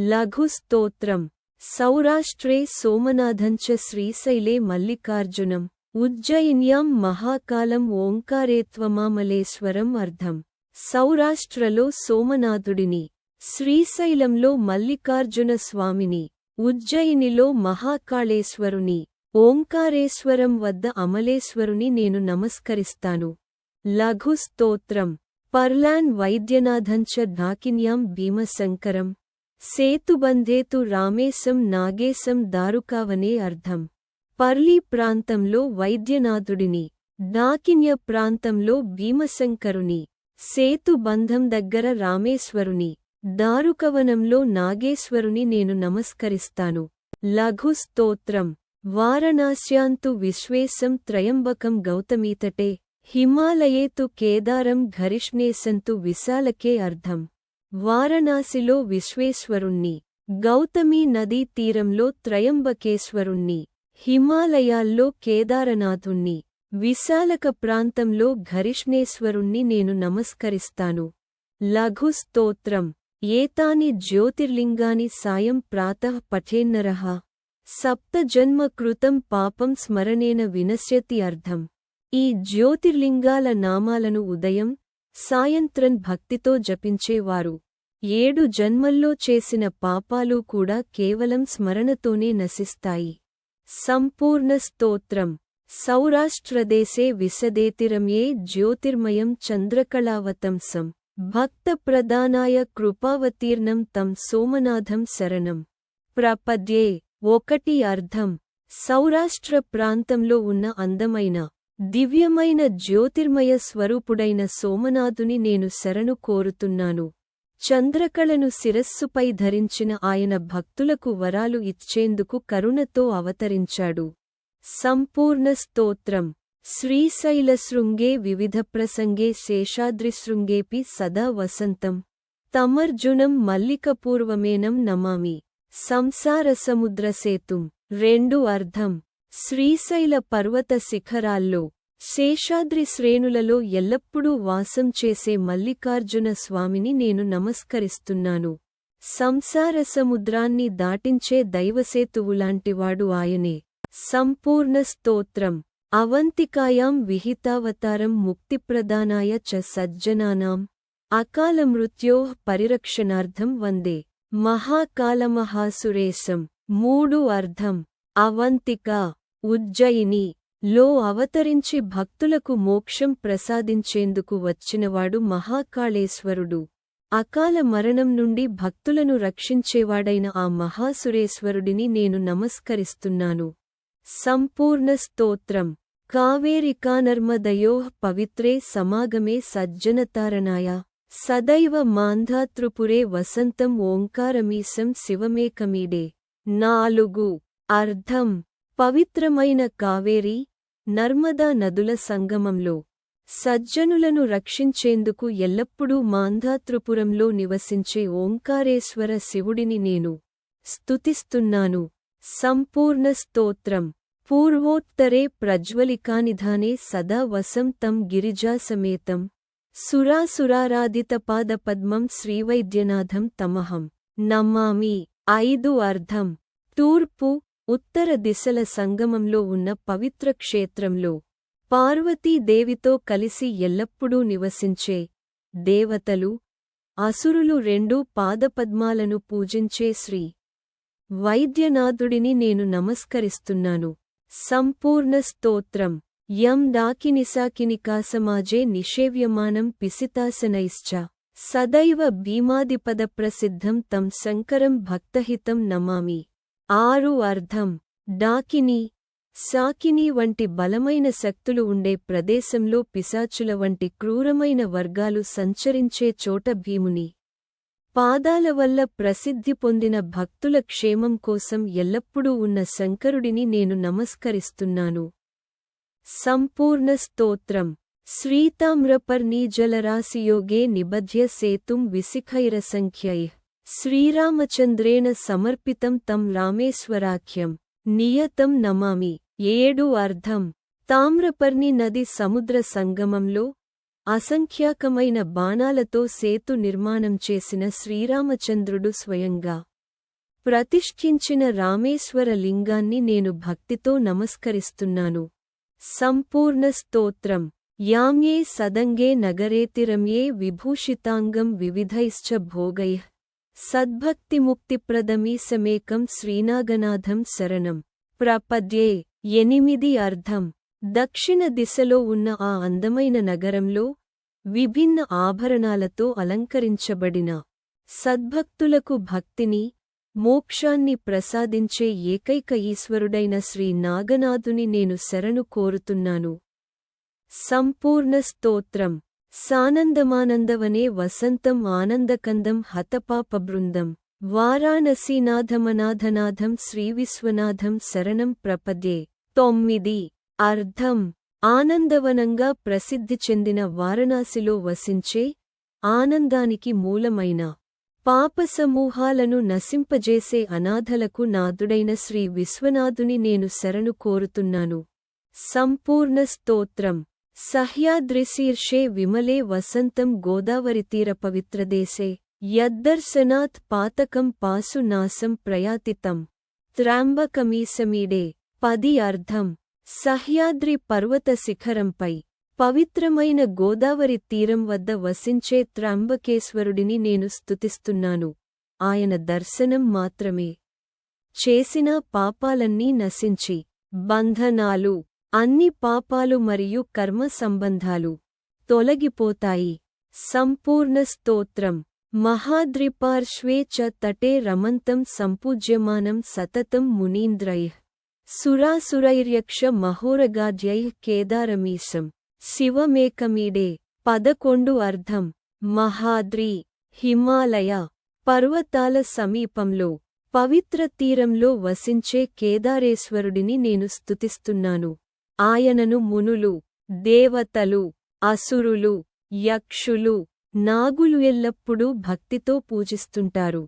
లఘుస్తోత్రం. సౌరాష్ట్రే సోమనాథం చ శ్రీశైలే మల్లికార్జునం ఉజ్జయిన్యాం మహాకాలం ఓంకారేత్వమామలేశ్వరం అర్థం. సౌరాష్ట్రలో సోమనాథుడిని, శ్రీశైలంలో మల్లికార్జున స్వామిని, ఉజ్జయినిలో మహాకాళేశ్వరుని, ఓంకారేశ్వరం వద్ద అమలేశ్వరుని నేను నమస్కరిస్తాను. లఘుస్తోత్రం. పర్లాన్ వైద్యనాథం చ ఢాకిన్యాం భీమశంకరం సేతుబంధేతు రామేశం నాగేశం దారుకావనే అర్థం. పర్లీ ప్రాంతంలో వైద్యనాథుడిని, డాకిన్య ప్రాంతంలో భీమశంకరుని, సేతుబంధం దగ్గర రామేశ్వరుని, దారుకవనంలో నాగేశ్వరుని నేను నమస్కరిస్తాను. లఘుస్తోత్రం. వారణాస్యాంతు విశ్వేశం త్రయంబకం గౌతమీతటే హిమాలయేతు కేదారం ఘరిష్ణేశంతు విశాలకే అర్థం. వారణాసిలో విశ్వేశ్వరుణ్ణి, గౌతమీ నదీ తీరంలో త్రయంబకేశ్వరుణ్ణి, హిమాలయాల్లో కేదారనాథుణ్ణి, విశాలక ప్రాంతంలో ఘరిష్ణేశ్వరుణ్ణి నేను నమస్కరిస్తాను. లఘుస్తోత్రం. ఏతాని జ్యోతిర్లింగాని సాయం ప్రాతః పఠేన్నరః సప్తజన్మ కృతం పాపం స్మరణేన వినశ్యతి అర్థం. ఈ జ్యోతిర్లింగాల నామాలను ఉదయం, సాయంత్రం భక్తితో జపించేవారు 7 జన్మల్లో చేసిన పాపాలు కూడా కేవలం స్మరణతోనే నశిస్తాయి. సంపూర్ణ స్తోత్రం. సౌరాష్ట్రదేశే విశదేతిరమ్యే జ్యోతిర్మయం చంద్రకళావతంసం భక్తప్రదానాయ కృపావతీర్ణం తం సోమనాథం శరణం ప్రపద్యే. 1 అర్థం. సౌరాష్ట్ర ప్రాంతంలో ఉన్న అందమైన, దివ్యమైన జ్యోతిర్మయ స్వరూపుడైన సోమనాథుని నేను శరణు కోరుతున్నాను. చంద్రకళను శిరస్సుపై ధరించిన ఆయన భక్తులకు వరాలు ఇచ్చేందుకు కరుణతో అవతరించాడు. సంపూర్ణ స్తోత్రం. శ్రీశైలశృంగే వివిధప్రసంగే శేషాద్రిశృంగేపి సదా వసంతం తమర్జునం మల్లికపూర్వమేనం నమామి సంసారసముద్రసేతుం. 2 అర్థం. శ్రీశైల పర్వత శిఖరాల్లో, శేషాద్రి శ్రేణులలో ఎల్లప్పుడూ వాసం చేసే మల్లికార్జున స్వామిని నేను నమస్కరిస్తున్నాను. సంసార సముద్రాన్ని దాటించే దైవసేతువులాంటివాడు ఆయనే. సంపూర్ణ స్తోత్రం. అవంతికాయాం విహితావతారం ముక్తిప్రదానాయ చ సజ్జనానాం అకాలమృత్యోః పరిరక్షణార్థం వందే మహాకాళమహాసురేశం. 3 అర్థం. అవంతిక, ఉజ్జయిని లో అవతరించి భక్తులకు మోక్షం ప్రసాదించేందుకు వచ్చినవాడు మహాకాళేశ్వరుడు. అకాల మరణం నుండి భక్తులను రక్షించేవాడైన ఆ మహాసురేశ్వరుడిని నేను నమస్కరిస్తున్నాను. సంపూర్ణ స్తోత్రం. కావేరికానర్మదయోః పవిత్రే సమాగమే సజ్జనతారణాయ సదైవ మాంధాతృపురే వసంతం ఓంకారమీశం శివమేకమీడే. 4 అర్థం. పవిత్రమైన కావేరి, నర్మదా నదుల సంగమంలో సజ్జనులను రక్షించేందుకు ఎల్లప్పుడూ మాంధాతృపురంలో నివసించే ఓంకారేశ్వర శివుడిని నేను స్తుతిస్తున్నాను. సంపూర్ణ స్తోత్రం. పూర్వోత్తరే ప్రజ్వలికానిధానే సదా వసంతం గిరిజాసమేతం సురాసురారాధితపాదపద్మం శ్రీవైద్యనాథం తమహం నమామి. 5 అర్థం. తూర్పు, ఉత్తర దిశల సంగమంలో ఉన్న పవిత్ర క్షేత్రంలో పార్వతీదేవితో కలిసి ఎల్లప్పుడూ నివసించే దేవతలు, అసురులు 2 పాదపద్మాలను పూజించే శ్రీ వైద్యనాథుడిని నేను నమస్కరిస్తున్నాను. సంపూర్ణ స్తోత్రం. యం డాకినిసాకినికాసమాజే నిషేవ్యమానం పిసితాసనైశ్చ సదైవ భీమాదిపదప్రసిద్ధం తం శంకరం భక్తహితం నమామి. 6 అర్థం. డాకిని, సాకిని వంటి బలమైన శక్తులు ఉండే ప్రదేశంలో పిశాచుల వంటి క్రూరమైన వర్గాలు సంచరించే చోట భీముని పాదాల వల్ల ప్రసిద్ధి పొందిన భక్తుల క్షేమం కోసం ఎల్లప్పుడూ ఉన్న శంకరుడిని నేను నమస్కరిస్తున్నాను. సంపూర్ణ స్తోత్రం. శ్రీతామ్రపర్ణీ జలరాశియోగే నిబధ్య సేతుం విశిఖైరసంఖ్యైః శ్రీరామచంద్రేణ సమర్పితం తం రామేశ్వరాఖ్యం నియతం నమామి. 7 అర్థం. తామ్రపర్ణి నది సముద్ర సంగమంలో అసంఖ్యాకమైన బాణాలతో సేతు నిర్మాణం చేసిన శ్రీరామచంద్రుడు స్వయంగా ప్రతిష్ఠించిన రామేశ్వర లింగాన్ని నేను భక్తితో నమస్కరిస్తున్నాను. సంపూర్ణ స్తోత్రం. యామ్యే సదంగే నగరేతిరమ్యే విభూషితాంగం వివిధైశ్చ భోగైః సద్భక్తిముక్తిప్రదమీశమేకం శ్రీనాగనాథం శరణం ప్రపద్యే. 8 అర్థం. దక్షిణ దిశలో ఉన్న ఆ అందమైన నగరంలో విభిన్న ఆభరణాలతో అలంకరించబడిన సద్భక్తులకు భక్తిని, మోక్షాన్ని ప్రసాదించే ఏకైక ఈశ్వరుడైన శ్రీ నాగనాథుని నేను శరణు కోరుతున్నాను. సంపూర్ణ స్తోత్రం. సానందమానందవనే వసంతం ఆనందకందం హతపాపబృందం వారాణసీనాథమనాథనాథం శ్రీవిశ్వనాథం శరణం ప్రపద్యే. 9 అర్థం. ఆనందవనంగా ప్రసిద్ధి చెందిన వారణాసిలో వసించే, ఆనందానికి మూలమైన, పాపసమూహాలను నశింపజేసే అనాథలకు నాథుడైన శ్రీ విశ్వనాథుని నేను శరణు కోరుతున్నాను. సంపూర్ణ స్తోత్రం. సహ్యాద్రిశీర్షే విమలే వసంతం గోదావరితీర పవిత్రదేశే యద్దర్శనాత్ పాతకం పాసు నాశం ప్రయాతితం త్రాంబకమీశమీడే. 10 అర్థం. సహ్యాద్రి పర్వత శిఖరంపై పవిత్రమైన గోదావరి తీరం వద్ద వసించే త్రాంబకేశ్వరుడిని నేను స్తుతిస్తున్నాను. ఆయన దర్శనం మాత్రమే చేసిన పాపాలన్నీ నశించి, బంధనాలు, అన్ని పాపాలు మరియు కర్మ సంబంధాలు తొలగిపోతాయి. సంపూర్ణ స్తోత్రం. మహాద్రిపార్శ్వే చ తటే రమంతం సంపూజ్యమానం సతతం మునీంద్రైః సురాసురైర్యక్ష మహోరగాద్యైః కేదారమీశం శివమేకమీడే. 11 అర్థం. మహాద్రి, హిమాలయ పర్వతాల సమీపంలో పవిత్ర తీరంలో వసించే కేదారేశ్వరుడిని నేను స్తుతిస్తున్నాను. ఆయనను మునులు, దేవతలు, అసురులు, యక్షులు, నాగులు ఎల్లప్పుడూ భక్తితో పూజిస్తుంటారు.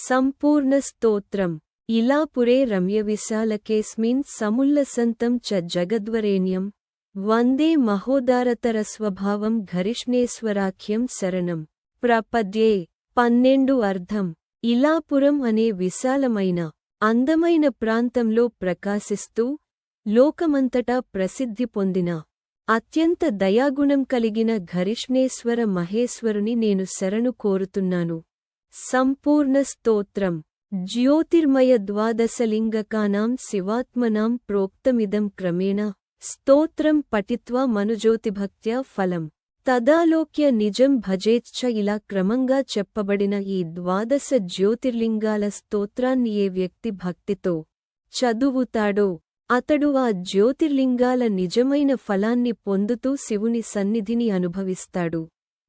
సంపూర్ణ స్తోత్రం. ఇలాపురే రమ్యవిశాలకేస్మిన్ సముల్లసంతం చ జగద్వరేణ్యం వందే మహోదారతరస్వభావం ఘరిష్ణేశ్వరాఖ్యం శరణం ప్రపద్యే. 12 అర్థం. ఇలాపురం అనే విశాలమైన, అందమైన ప్రాంతంలో ప్రకాశిస్తూ, లోకమంతటా ప్రసిద్ధి పొందిన, అత్యంత దయాగుణం కలిగిన ఘరిష్ణేశ్వర మహేశ్వరుని నేను శరణు కోరుతున్నాను. సంపూర్ణ స్తోత్రం. జ్యోతిర్మయ ద్వాదశలింగకానాం శివాత్మనాం ప్రోక్తమిదం క్రమేణ స్తోత్రం పఠిత్వా మనుజ్యోతిభక్త్యా ఫలం తదాలోక్య నిజం భజేచ్చ. ఇలా క్రమంగా చెప్పబడిన ఈ 12 జ్యోతిర్లింగాల స్తోత్రాన్ని ఏ వ్యక్తి భక్తితో చదువుతాడో అతడు ఆ జ్యోతిర్లింగాల నిజమైన ఫలాన్ని పొందుతూ శివుని సన్నిధిని అనుభవిస్తాడు.